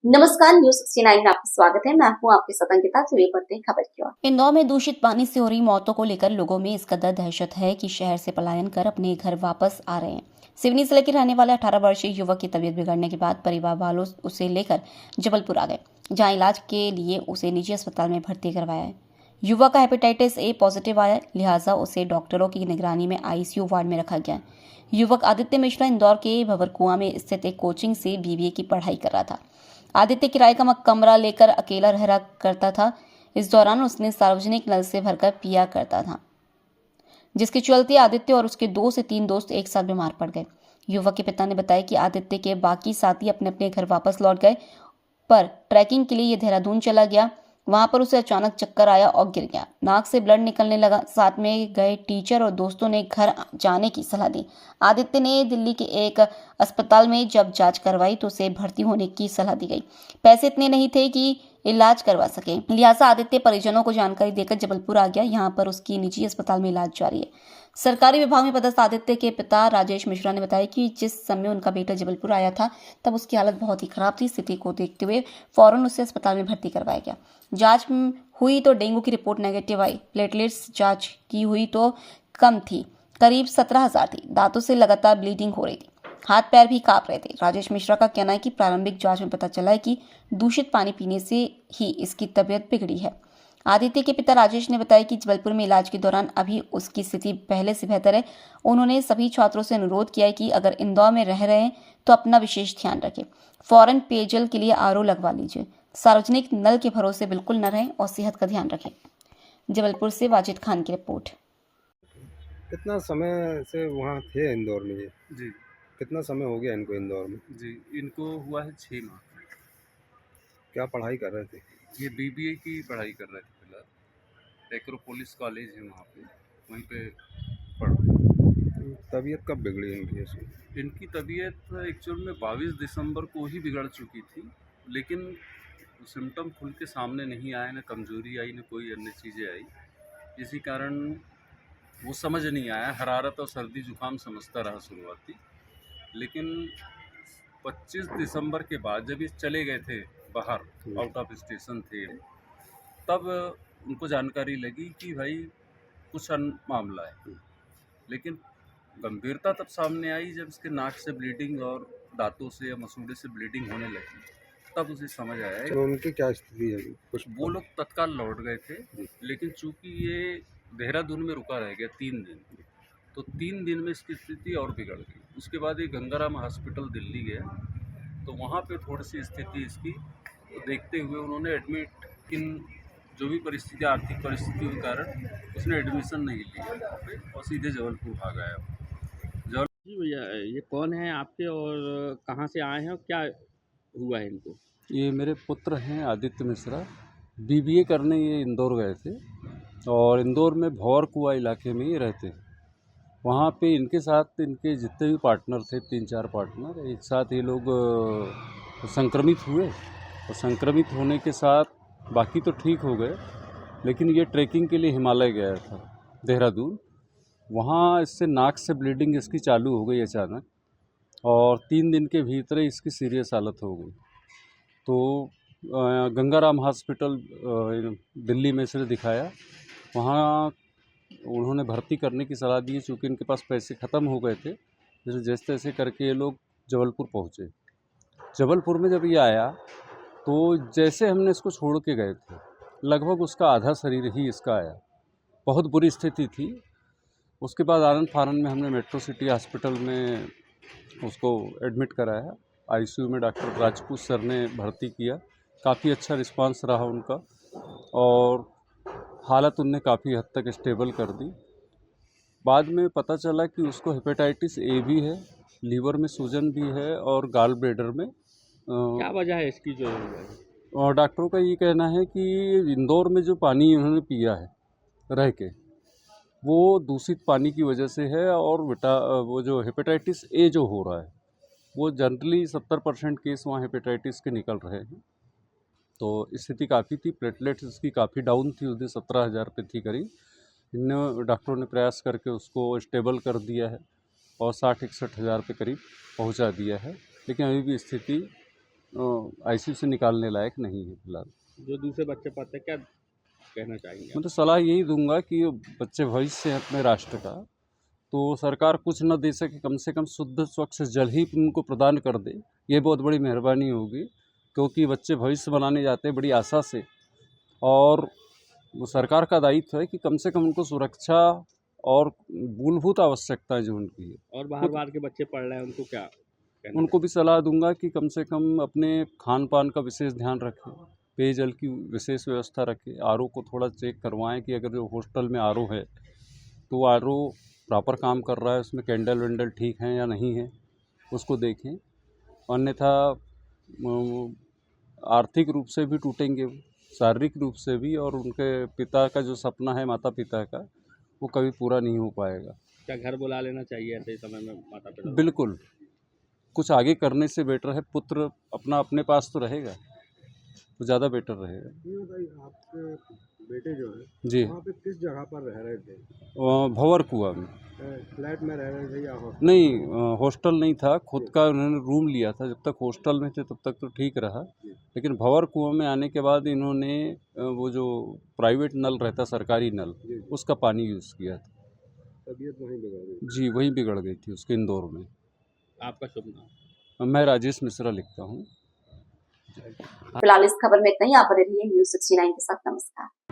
नमस्कार, न्यूज 69 में आपका स्वागत है। मैं हूं आपके साथ अंकिता। चलिए बढ़ते हैं खबर की ओर। इंदौर में दूषित पानी से हो रही मौतों को लेकर लोगों में इस कदर दहशत है कि शहर से पलायन कर अपने घर वापस आ रहे हैं। सिवनी जिले के रहने वाले 18 वर्षीय युवक की तबीयत बिगड़ने के बाद परिवार वालों उसे लेकर जबलपुर आ गए, जहां इलाज के लिए उसे निजी अस्पताल में भर्ती करवाया है। युवक का हेपेटाइटिस ए पॉजिटिव आया, लिहाजा उसे डॉक्टरों की निगरानी में आईसीयू वार्ड में रखा गया है। युवक आदित्य मिश्रा इंदौर के भंवरकुआं में स्थित एक कोचिंग से बीबीए की पढ़ाई कर रहा था। आदित्य किराए का कमरा लेकर अकेला रहा करता था। इस दौरान उसने सार्वजनिक नल से भरकर पिया करता था, जिसके चलते आदित्य और उसके 2 से 3 दोस्त एक साथ बीमार पड़ गए। युवक के पिता ने बताया कि आदित्य के बाकी साथी अपने अपने घर वापस लौट गए, पर ट्रैकिंग के लिए ये देहरादून चला गया। वहां पर उसे अचानक चक्कर आया और गिर गया। नाक से ब्लड निकलने लगा। साथ में गए टीचर और दोस्तों ने घर जाने की सलाह दी। आदित्य ने दिल्ली के एक अस्पताल में जब जांच करवाई तो उसे भर्ती होने की सलाह दी गई। पैसे इतने नहीं थे कि इलाज करवा सके, लिहाजा आदित्य परिजनों को जानकारी देकर जबलपुर आ गया। यहाँ पर उसकी निजी अस्पताल में इलाज जारी है। सरकारी विभाग में पदस्थ आदित्य के पिता राजेश मिश्रा ने बताया कि जिस समय उनका बेटा जबलपुर आया था तब उसकी हालत बहुत ही खराब थी। स्थिति को देखते हुए फौरन उसे अस्पताल में भर्ती करवाया गया। जांच हुई तो डेंगू की रिपोर्ट नेगेटिव आई। प्लेटलेट्स जांच की हुई तो कम थी, करीब 17,000 थी। दांतों से लगातार ब्लीडिंग हो रही थी, हाथ पैर भी कांप रहे थे। राजेश मिश्रा का कहना है कि प्रारंभिक जांच में पता चला है कि दूषित पानी पीने से ही इसकी तबीयत बिगड़ी है। आदित्य के पिता राजेश ने बताया कि जबलपुर में इलाज के दौरान अभी उसकी स्थिति पहले से बेहतर है। उन्होंने सभी छात्रों से अनुरोध किया है कि अगर इंदौर में रह रहे हैं तो अपना विशेष ध्यान रखें। फौरन पेयजल के लिए आरओ लगवा लीजिए। सार्वजनिक नल के भरोसे बिल्कुल न रहें और सेहत का ध्यान रखें। जबलपुर से वाजिद खान की रिपोर्ट। कितना समय से वहाँ थे इंदौर में ये? जी, कितना समय हो गया इनको इंदौर में? जी, इनको हुआ है 6 माह। क्या पढ़ाई कर रहे थे? ये बीबीए की पढ़ाई कर रहे थे फिलहाल। एक्रोपोलिस कॉलेज है वहाँ पे, वहीं पे पढ़ रहे हैं। तबीयत कब बिगड़ी इनकी ऐसी? इनकी तबीयत एक्चुअल में 22 दिसंबर को ही बिगड़ चुकी थी, लेकिन सिम्पटम खुल के सामने नहीं आए, ना कमज़ोरी आई, ना कोई अन्य चीज़ें आई। इसी कारण वो समझ नहीं आया। हरारत और सर्दी जुकाम समझता रहा शुरुआती, लेकिन 25 दिसंबर के बाद जब ये चले गए थे बाहर, आउट ऑफ स्टेशन थे, तब उनको जानकारी लगी कि भाई कुछ मामला है। लेकिन गंभीरता तब सामने आई जब इसके नाक से ब्लीडिंग और दांतों से या मसूड़े से ब्लीडिंग होने लगी, तब उसे समझ आया है। तो उनकी क्या स्थिति है कुछ? वो लोग तत्काल लौट गए थे, लेकिन चूंकि ये देहरादून में रुका रह गया 3 दिन, तो 3 दिन में इसकी स्थिति और बिगड़ गई। उसके बाद ये गंगाराम हॉस्पिटल दिल्ली गया, तो वहाँ पे थोड़ी-सी स्थिति इसकी देखते हुए उन्होंने एडमिट, किन जो भी परिस्थिति, आर्थिक परिस्थितियों के कारण उसने एडमिशन नहीं लिया वहाँ पे और सीधे जबलपुर भाग आया। जी भैया, ये कौन है आपके और कहाँ से आए हैं और क्या हुआ है इनको? ये मेरे पुत्र हैं आदित्य मिश्रा। बीबीए करने ये इंदौर गए थे और इंदौर में भंवरकुआं इलाके में ही रहते हैं। वहाँ पे इनके साथ इनके जितने भी पार्टनर थे, 3-4 पार्टनर एक साथ ये लोग संक्रमित हुए और संक्रमित होने के साथ बाकी तो ठीक हो गए, लेकिन ये ट्रैकिंग के लिए हिमालय गया था देहरादून। वहाँ इससे नाक से ब्लीडिंग इसकी चालू हो गई अचानक और 3 दिन के भीतर ही इसकी सीरियस हालत हो गई। तो गंगाराम हॉस्पिटल दिल्ली में से दिखाया। वहाँ उन्होंने भर्ती करने की सलाह दी, चूँकि इनके पास पैसे ख़त्म हो गए थे। फिर जैसे तैसे करके ये लोग जबलपुर पहुँचे। जबलपुर में जब ये आया तो जैसे हमने इसको छोड़ के गए थे, लगभग उसका आधा शरीर ही इसका आया। बहुत बुरी स्थिति थी। उसके बाद आनंद फानन में हमने मेट्रो सिटी हॉस्पिटल में उसको एडमिट कराया। आईसीयू में डॉक्टर राजपूत सर ने भर्ती किया। काफ़ी अच्छा रिस्पांस रहा उनका और हालत उनने काफ़ी हद तक स्टेबल कर दी। बाद में पता चला कि उसको हेपेटाइटिस ए भी है, लीवर में सूजन भी है और गॉल ब्लैडर में क्या वजह है इसकी जो हुआ है? और डॉक्टरों का ये कहना है कि इंदौर में जो पानी उन्होंने पिया है रह के, वो दूषित पानी की वजह से है। और वो जो हेपेटाइटिस ए जो हो रहा है, वो जनरली 70% केस वहाँ हेपेटाइटिस के निकल रहे हैं। तो स्थिति काफ़ी थी, प्लेटलेट्स इसकी काफ़ी डाउन थी, उस दिन 17,000 पे थी करीब। इन डॉक्टरों ने प्रयास करके उसको स्टेबल कर दिया है और 60-61 हज़ार पे करीब पहुँचा दिया है, लेकिन अभी भी स्थिति आईसीयू से निकालने लायक नहीं है फिलहाल। जो दूसरे बच्चे पढ़ते हैं, क्या कहना चाहेंगे आप? मैं तो सलाह यही दूंगा कि बच्चे भविष्य हैं अपने राष्ट्र का, तो सरकार कुछ न दे सके कम से कम शुद्ध स्वच्छ जल ही उनको प्रदान कर दे, ये बहुत बड़ी मेहरबानी होगी। क्योंकि बच्चे भविष्य बनाने जाते हैं बड़ी आशा से, और वो सरकार का दायित्व है कि कम से कम उनको सुरक्षा और मूलभूत आवश्यकताएं जो उनकी है, और बाहर के बच्चे पढ़ रहे हैं, उनको क्या कहना उनको भी सलाह दूंगा कि कम से कम अपने खान पान का विशेष ध्यान रखें, पेयजल की विशेष व्यवस्था रखें, आरओ को थोड़ा चेक करवाएं कि अगर जो हॉस्टल में आरओ है तो आरओ प्रॉपर काम कर रहा है, उसमें कैंडल वेंडल ठीक हैं या नहीं है, उसको देखें। अन्यथा आर्थिक रूप से भी टूटेंगे वो, शारीरिक रूप से भी, और उनके पिता का जो सपना है माता पिता का, वो कभी पूरा नहीं हो पाएगा। क्या घर बुला लेना चाहिए ऐसे समय में माता पिता? बिल्कुल, कुछ आगे करने से बेटर है पुत्र अपना अपने पास तो रहेगा, तो ज़्यादा बेटर रहेगा। ये बताइए, आपके बेटे जो हैं जी, वहाँ पे किस जगह पर रह रहे थे? भंवर कुआं में। फ्लैट में रह रहे थे या हॉस्टल? नहीं, हॉस्टल नहीं था, खुद का उन्होंने रूम लिया था। जब तक हॉस्टल में थे तब तक तो ठीक रहा, लेकिन भंवर कुआं में आने के बाद इन्होंने वो जो प्राइवेट नल रहता सरकारी नल, जी। उसका पानी यूज़ किया था। तबीयत वहीं बिगड़ गई? जी, वहीं बिगड़ गई थी उसके, इंदौर में। आपका शुभ नाम? मैं राजेश मिश्रा लिखता हूँ। फिलहाल इस खबर में इतना ही। आप बने रहिए News 69 के साथ। नमस्कार।